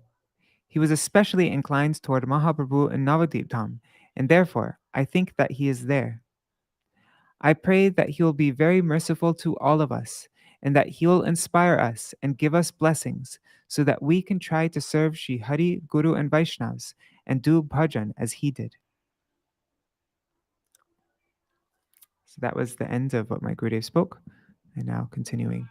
He was especially inclined toward Mahaprabhu in Navadip Dham, and therefore I think that he is there. I pray that he will be very merciful to all of us, and that he will inspire us and give us blessings, so that we can try to serve Shri Hari, Guru, and Vaishnavas, and do bhajan as he did. So that was the end of what my Gurudev spoke. And now continuing.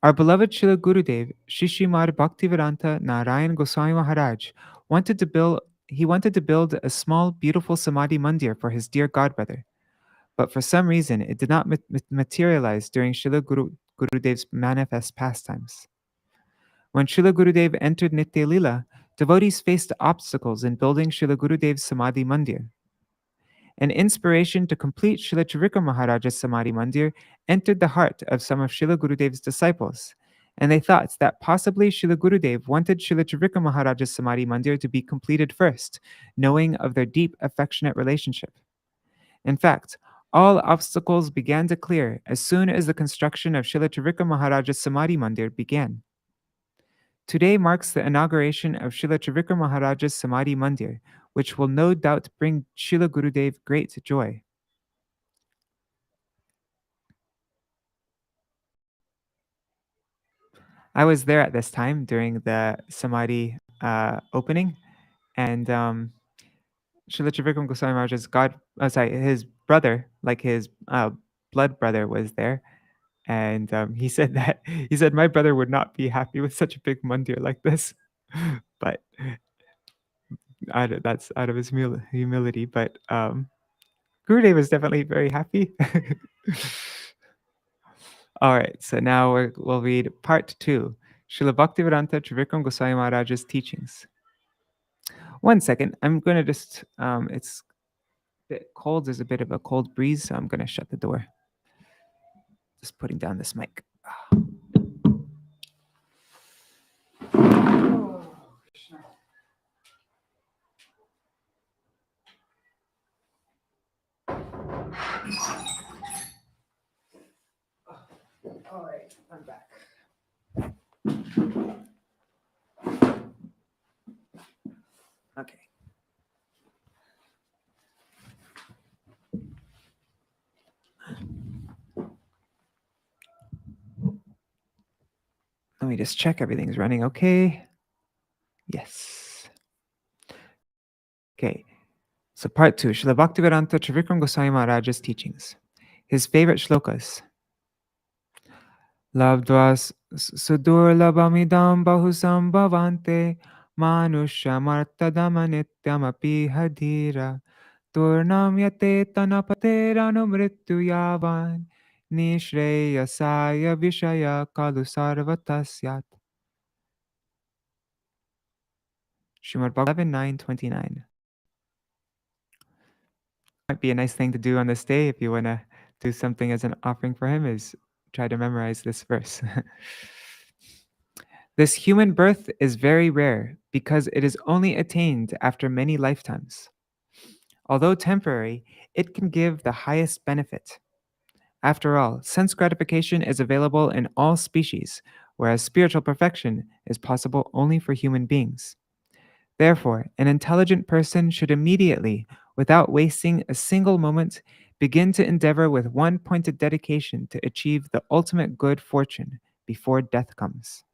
Our beloved Srila Gurudev, Śrī Śrīmad Bhaktivedānta Nārāyaṇa Gosvāmī Mahārāja, wanted to build a small, beautiful samādhi-mandira for his dear godbrother. But for some reason, it did not materialize during Srila Gurudev's manifest pastimes. When Srila Gurudev entered Nitya-līlā, devotees faced obstacles in building Srila Gurudev's samādhi-mandira. An inspiration to complete Srila Trivikrama Mahāraja's Samadhi Mandir entered the heart of some of Srila Gurudev's disciples, and they thought that possibly Srila Gurudev wanted Srila Trivikrama Mahāraja's Samadhi Mandir to be completed first, knowing of their deep, affectionate relationship. In fact, all obstacles began to clear as soon as the construction of Srila Trivikrama Mahāraja's Samadhi Mandir began. Today marks the inauguration of Srila Trivikrama Mahāraja's Samadhi Mandir, which will no doubt bring Srila Gurudev great joy. I was there at this time during the Samadhi opening, and Srila Trivikrama Gosvāmī Mahārāja's his brother, like his blood brother, was there, and he said my brother would not be happy with such a big mandir like this, but that's out of his humility. But Gurudev was definitely very happy. All right, so now we'll read part 2, Srila Bhaktivedānta Trivikrama Gosvāmī Mahārāja's teachings. One second, I'm going to just, it's a bit cold, there's a bit of a cold breeze, so I'm going to shut the door. Just putting down this mic. All right, I'm back. Okay. Let me just check everything's running okay. Yes. Okay. So part 2, Srila Bhaktivedānta Trivikrama Gosvāmī Mahārāja's teachings. His favorite shlokas. Labdvas sudurlabhamidam bahusambhavante manushamartadama nityamapi hadira turnam yate tanapateranumrittu yavan nishreyasaya vishaya kalu sarvatasyat. Śrīmad Bhaktivedānta 11:9-29. might be a nice thing to do on this day if you want to do something as an offering for him, is try to memorize this verse. This human birth is very rare because it is only attained after many lifetimes. Although temporary, it can give the highest benefit. After all, sense gratification is available in all species, whereas spiritual perfection is possible only for human beings. Therefore, an intelligent person should immediately, without wasting a single moment, begin to endeavor with one pointed dedication to achieve the ultimate good fortune before death comes.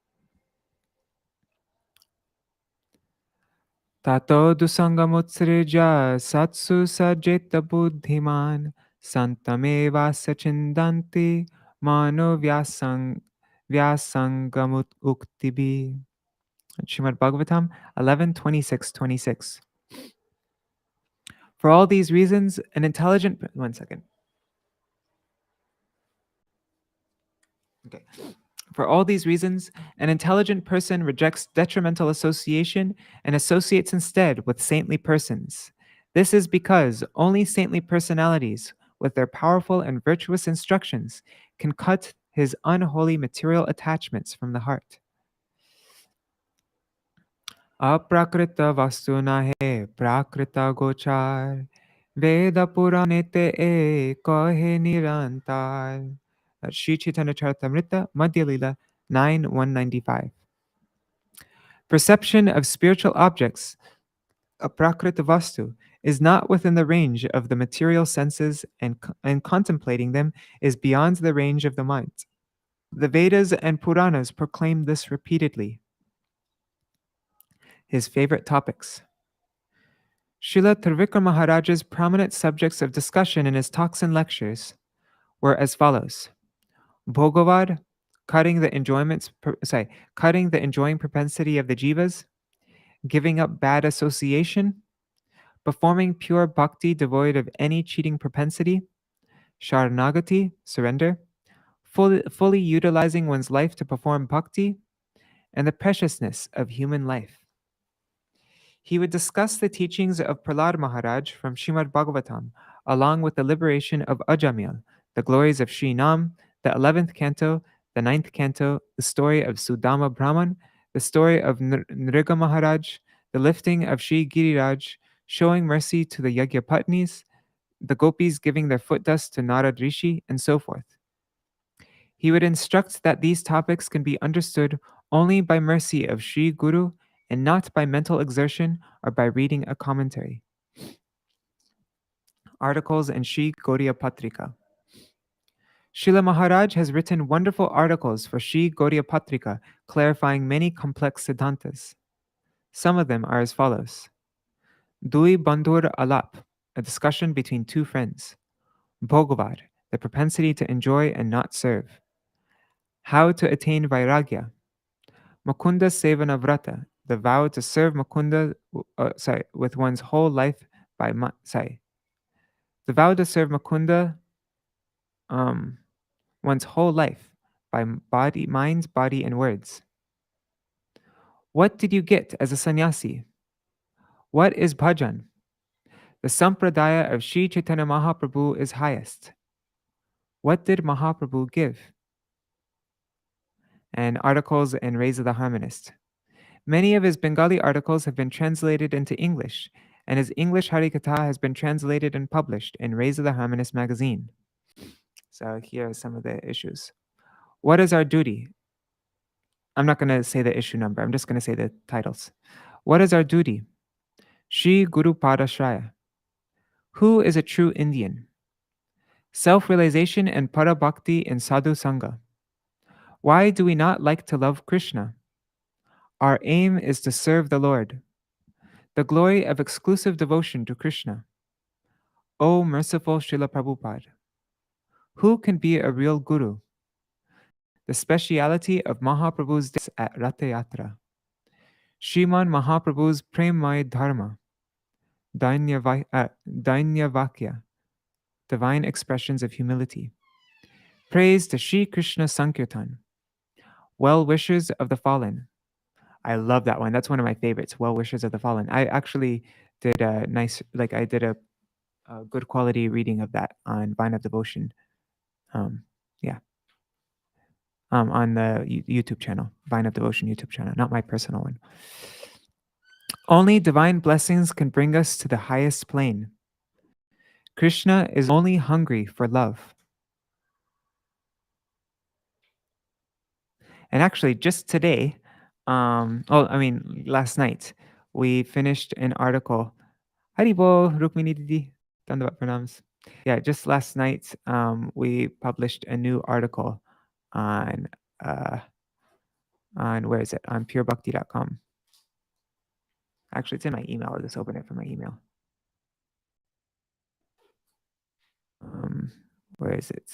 Tato dusangamutsrija satsu sajeta buddhiman santameva sachindanti mano vyasangamut uktibi. Śrīmad Bhagavatam 11:26-26. For all these reasons, an intelligent... One second. Okay. For all these reasons, an intelligent person rejects detrimental association and associates instead with saintly persons. This is because only saintly personalities, with their powerful and virtuous instructions, can cut his unholy material attachments from the heart. Aprakrita vastu nahe prakrita gochar Veda Puranete kahe nirantar. Śrī Chaitanya Charitamrita, Madhya-līlā 9:195. Perception of spiritual objects, aprakrita vastu, is not within the range of the material senses, and contemplating them is beyond the range of the mind. The Vedas and Puranas proclaim this repeatedly. His favorite topics. Srila Trivikrama Mahāraja's prominent subjects of discussion in his talks and lectures were as follows: Bhogavad, cutting the enjoying propensity of the jivas, giving up bad association, performing pure bhakti devoid of any cheating propensity, sharanagati, surrender, fully utilizing one's life to perform bhakti, and the preciousness of human life. He would discuss the teachings of Prahlad Maharaj from Śrīmad Bhagavatam, along with the liberation of Ajamil, the glories of Sri Nam, the 11th canto, the 9th canto, the story of Sudama Brahman, the story of Nriga Maharaj, the lifting of Sri Giriraj, showing mercy to the Yagyapatnis, the gopis giving their foot dust to Narad Rishi, and so forth. He would instruct that these topics can be understood only by mercy of Sri Guru and not by mental exertion or by reading a commentary. Articles in Sri Gaudiya Patrika. Srila Maharaj has written wonderful articles for Sri Gaudiya Patrika, clarifying many complex siddhantas. Some of them are as follows: Dui Bandhur Alap, a discussion between two friends; Bhogavad, the propensity to enjoy and not serve; How to attain Vairagya; Mukunda Sevana Vrata, the vow to serve Mukunda with one's whole life by the vow to serve Mukunda one's whole life by body, mind, body, and words. What did you get as a sannyasi? What is bhajan? The sampradaya of Sri Chaitanya Mahaprabhu is highest. What did Mahaprabhu give? And articles in Raise of the Harmonist. Many of his Bengali articles have been translated into English, and his English Harikatha has been translated and published in Raise of the Harmonist magazine. So here are some of the issues. What is our duty? I'm not going to say the issue number. I'm just going to say the titles. What is our duty? Shri Guru Pada Shraya. Who is a true Indian? Self-realization and para-bhakti in sadhu sangha. Why do we not like to love Krishna? Our aim is to serve the Lord. The glory of exclusive devotion to Krishna. O merciful Srila Prabhupada. Who can be a real guru? The speciality of Mahaprabhu's days at Ratha Yatra. Sriman Mahaprabhu's Premay Dharma. Dainya Vakya, divine expressions of humility. Praise to Sri Krishna Sankirtan. Well-wishers of the fallen. I love that one. That's one of my favorites, Well-wishers of the fallen. I actually did a nice, I did a a good quality reading of that on Vine of Devotion. Yeah. On the YouTube channel, Vine of Devotion YouTube channel, not my personal one. Only divine blessings can bring us to the highest plane. Krishna is only hungry for love. And actually, just today, last night, we finished an article. Haribo, Rukmini Didi, Dandavat Pranams. Yeah, just last night, we published a new article on where is it? On purebhakti.com. Actually, it's in my email. I'll just open it from my email. Where is it?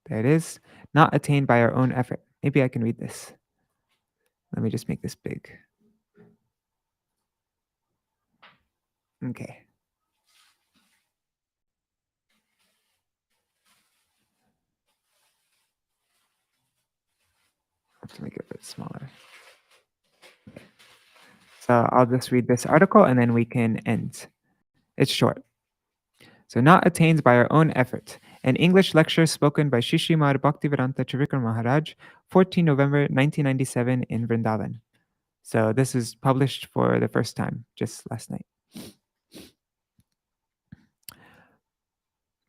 There it is. Not attained by our own effort. Maybe I can read this. Let me just make this big. Okay. I have to make it a bit smaller. So I'll just read this article and then we can end. It's short. So, not attained by our own effort. An English lecture spoken by Śrī Śrīmad Bhaktivedānta Trivikrama Mahārāja, 14 November 1997 in Vrindavan. So this is published for the first time, just last night.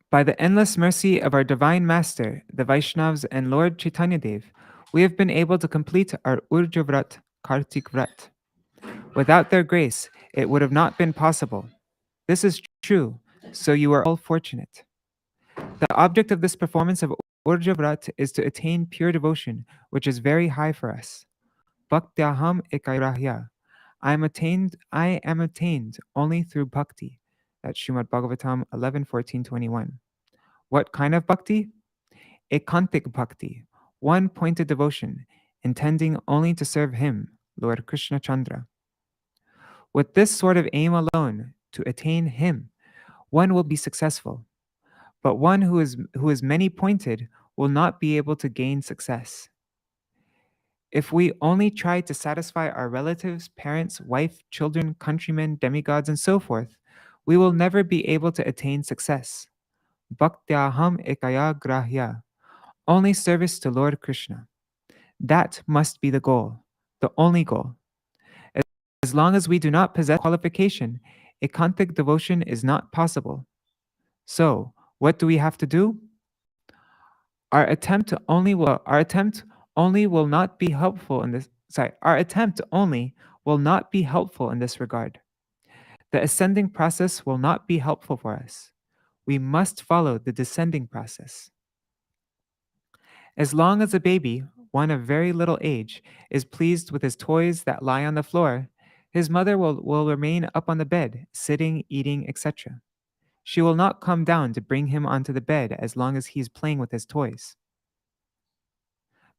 By the endless mercy of our Divine Master, the Vaishnavas and Lord Chaitanya Dev, we have been able to complete our Urja Vrat, Kartik Vrat. Without their grace, it would have not been possible. This is true, so you are all fortunate. The object of this performance of Urja Vrat is to attain pure devotion, which is very high for us. Bhaktyaham ekairahya. I am attained only through bhakti. That's Śrīmad Bhagavatam 11:14-21. What kind of bhakti? Ekantik bhakti, one-pointed devotion, intending only to serve him, Lord Krishna Chandra. With this sort of aim alone, to attain him, one will be successful. But one who is many-pointed will not be able to gain success. If we only try to satisfy our relatives, parents, wife, children, countrymen, demigods, and so forth, we will never be able to attain success. Bhaktyaham ekaya grahya. Only service to Lord Krishna. That must be the goal, the only goal. As long as we do not possess qualification, ekantic devotion is not possible. So, what do we have to do? Our attempt only will not be helpful in this. Our attempt only will not be helpful in this regard. The ascending process will not be helpful for us. We must follow the descending process. As long as a baby, one of very little age, is pleased with his toys that lie on the floor, his mother will remain up on the bed, sitting, eating, etc. She will not come down to bring him onto the bed as long as he is playing with his toys.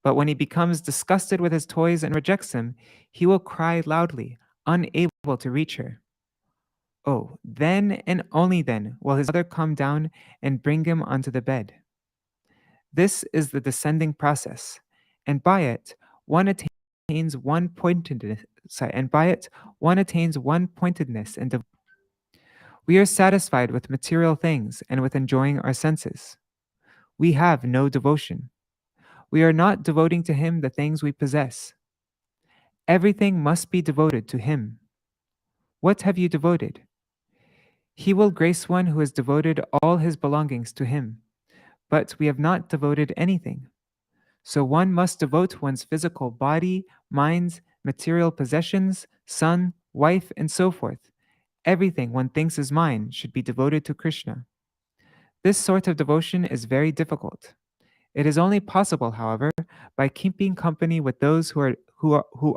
But when he becomes disgusted with his toys and rejects them, he will cry loudly, unable to reach her. Oh, then and only then will his mother come down and bring him onto the bed. This is the descending process, and by it one attains one pointedness. And we are satisfied with material things and with enjoying our senses. We have no devotion. We are not devoting to him the things we possess. Everything must be devoted to him. What have you devoted? He will grace one who has devoted all his belongings to him, but we have not devoted anything. So one must devote one's physical body, mind, material possessions, son, wife, and so forth. Everything one thinks is mine should be devoted to Krishna. This sort of devotion is very difficult. It is only possible, however, by keeping company with those who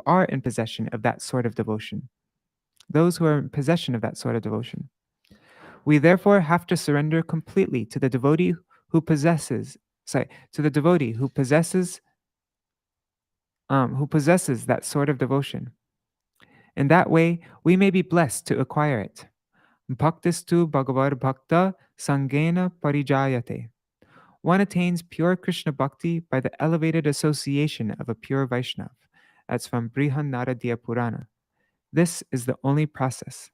are in possession of that sort of devotion. Those who are in possession of that sort of devotion. We therefore have to surrender completely to the devotee who possesses that sort of devotion. In that way, we may be blessed to acquire it. Bhaktistu bhagavar bhakta sangena parijayate. One attains pure Krishna bhakti by the elevated association of a pure Vaishnav. That's from Brihan Naradiya Purana. This is the only process.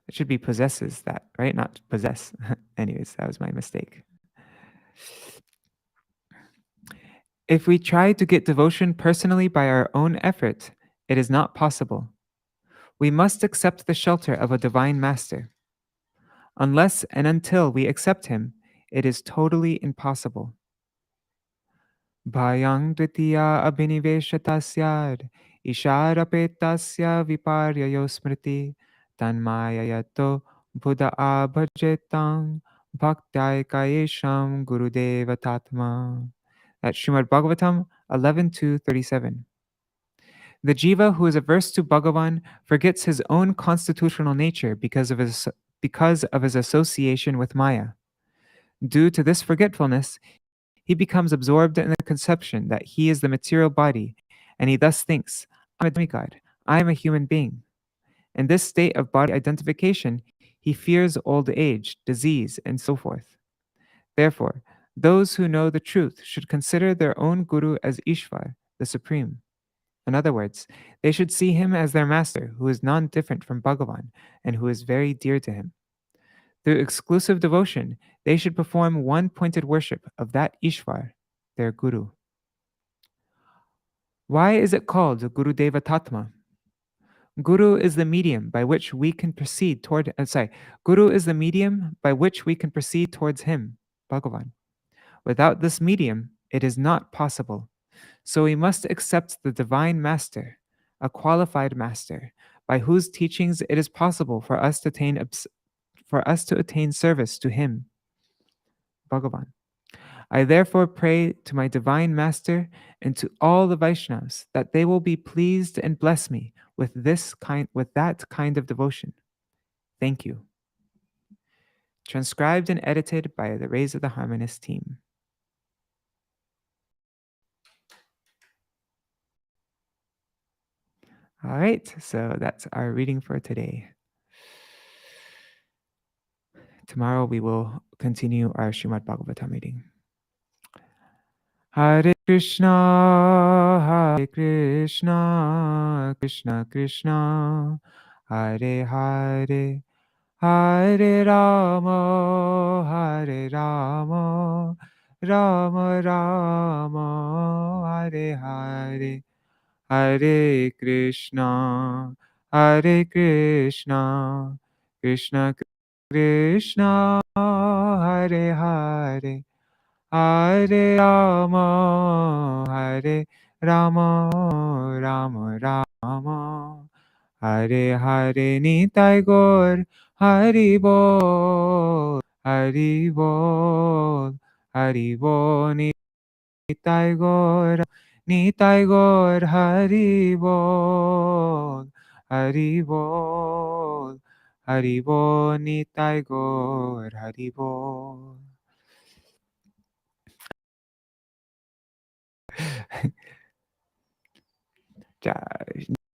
It should be possesses that, right? Not possess. Anyways, that was my mistake. If we try to get devotion personally by our own effort, it is not possible. We must accept the shelter of a divine master. Unless and until we accept him, it is totally impossible. Bhayang dvitiya abhiniveshatasya isharapetasya viparyayo smriti tanmayayato buddha abhajetang bhaktyayakayesham Gurudeva tatma. That's Śrīmad Bhagavatam 11:2-37. The jiva who is averse to Bhagavan forgets his own constitutional nature because of his association with Maya. Due to this forgetfulness, he becomes absorbed in the conception that he is the material body, and he thus thinks, I am a demigod, I am a human being. In this state of body identification, he fears old age, disease, and so forth. Therefore, those who know the truth should consider their own guru as Ishvar, the Supreme. In other words, they should see him as their master, who is non-different from Bhagavan, and who is very dear to him. Through exclusive devotion, they should perform one-pointed worship of that Ishvar, their guru. Why is it called Gurudeva Tatma? Guru is the medium by which we can proceed Guru is the medium by which we can proceed towards him, Bhagavan. Without this medium, it is not possible. So we must accept the divine master, a qualified master, by whose teachings it is possible for us to attain service to him, Bhagavan. I therefore pray to my divine master and to all the Vaishnavas that they will be pleased and bless me with that kind of devotion. Thank you. Transcribed and edited by the Rays of the Harmonist team. All right, so that's our reading for today. Tomorrow we will continue our Śrīmad Bhagavatam reading. Hare Krishna, Krishna Krishna, Hare Hare, Hare Rama, Hare Rama, Rama Rama, Hare Hare, Hare Krishna, Krishna Krishna, Hare Hare, Hare Rama, Hare Rama, Rama Rama, Hare Hare, Nitai Gaur, Hari Bol, Hari Bol, Hari Bol, Nitai Gaur, Hari Bol, Hari Bol, Hari Bol, Nitai Gaur, Hari Bol.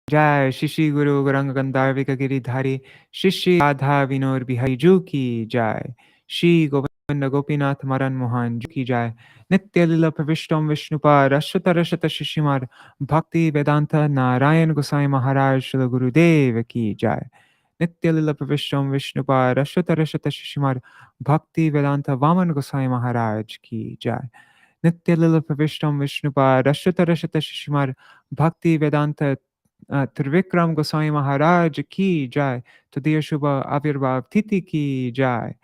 Jai Shri Shri Guru Gauranga Gandharvika Giridhari Shri Shri Radha Vinod Bihari Ju Ki Jai Shri Govinda Gopinath Maran Mohan Ju Ki Jai nitya-līlā-praviṣṭam viṣṇupāda aṣṭottara-śata-śrī Bhaktivedānta Nārāyaṇa Gosvāmī Mahārāja Śrīla Gurudeva Ki Jai nitya-līlā-praviṣṭam viṣṇupāda aṣṭottara-śata-śrī Bhaktivedānta Vāman Gosvāmī Mahārāja Ki Jai nitya-līlā-praviṣṭam viṣṇupāda aṣṭottara-śata-śrī Bhaktivedānta Trivikrama Gosvāmī Mahārāja Ki Jai Tadiya Shubha Avirbhav Titi Ki Jai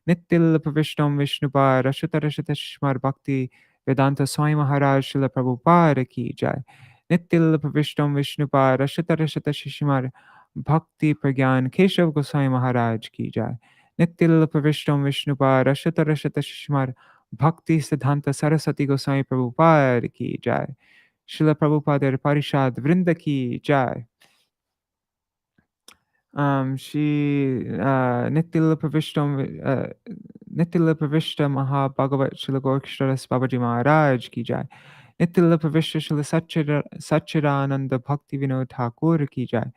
nitya-līlā-praviṣṭam viṣṇupāda aṣṭottara-śata-śrī Bhaktivedānta Swami Mahārāja Śrīla Prabhupada Ki Jai nitya-līlā-praviṣṭam viṣṇupāda aṣṭottara-śata-śrī Bhakti Pragyan Keshav Gosvāmī Mahārāja Ki Jai nitya-līlā-praviṣṭam viṣṇupāda aṣṭottara-śata-śrī Bhakti Siddhanta Saraswati Goswami Prabhupada Ki Jai Srila Prabhupada Parishad Vrinda Ki Jai Shri nitya-līlā-praviṣṭa Mahabhagavat Srila Gorkshtaras Babaji Maharaj Ki Jai nitya-līlā-praviṣṭa Srila Satchidananda Bhakti Vinod Thakur Ki Jai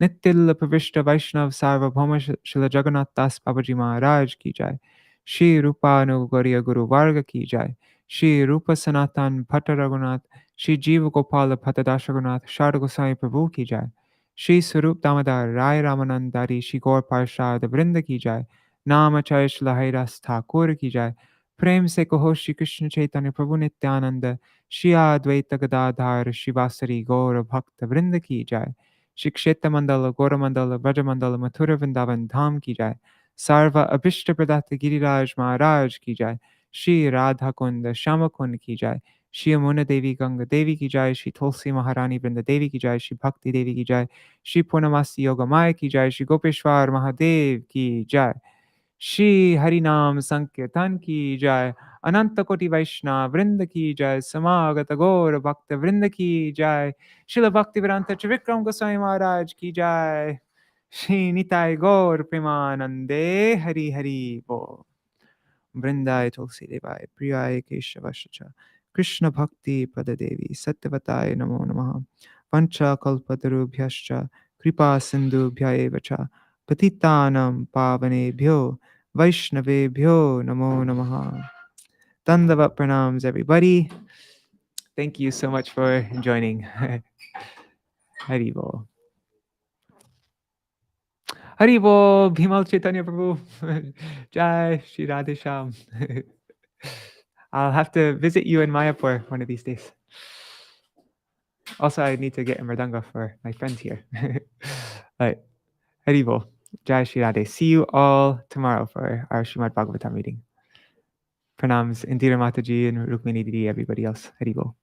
nitya-līlā-praviṣṭa Vaishnav Sarvabhauma Srila Jagannath Das Babaji Maharaj Ki Jai Shri Rupa Anugarya Guru Varga Ki Jai Shri Rupa Sanatan Bhatta Raghunath Shri Jiva Gopala Bhattadasa Raghunath Sharda Goswami Prabhu Ki Jai Śrī Swarup Damodar Rai Ramanandari Shri Gaur Parshad Vrinda ki jai, Nam Acharya Srila Haridas Thakur ki jai, Prem se kaho Shri Krishna Chaitanya Prabhu Nityananda, Shri Advaita Gadadhar Shivasari Gaur Bhakta Vrinda ki jai, Shri Kshetra Mandala Gaura Mandala Braja Mandala Mathura Vrindavan Dham ki jai, Sarva Abhishta Pradata Giriraj Maharaj ki jai, Shri Radha Kunda Shama Kund ki jai, Shri Amuna Devi Ganga Devi ki jai, Shri Tulsi Maharani Vrinda Devi ki jai, Shri Bhakti Devi ki jai, Shri Purnamasi Yoga Maya ki jai, Shri Gopeshwar Mahadev ki jai, Shri Harinam Sankirtan ki jai, Ananta Koti Vaishnava Vrinda ki jai, Samagata Gaura Bhakta Vrinda ki jai, Śrīla Bhaktivedānta Trivikrama Gosvāmī Mahārāja ki jai, Shri Nitai Gaur Premanande Hari Hari Bo. Vrindai Tulsi Devai Priyai Keshavashacha Krishna Bhakti Padadevi Satyavataya Namo Namaha Pancha Kalpatarubhyascha Kripa Sindhubhyaevacha Patitanam Pavanebhyo Vaishnavebhyo Namo Namaha. Dandavat pranams, everybody. Thank you so much for joining. Haribo. Haribo, Bhimal Chaitanya Prabhu. Jai Shri Radhe Shyam. I'll have to visit you in Mayapur one of these days. Also, I need to get a mridanga for my friends here. Right. Haribo. Jai Shri Radhe. See you all tomorrow for our Śrīmad Bhagavatam reading. Pranams, Indira Mataji and Rukmini Didi, everybody else. Haribo.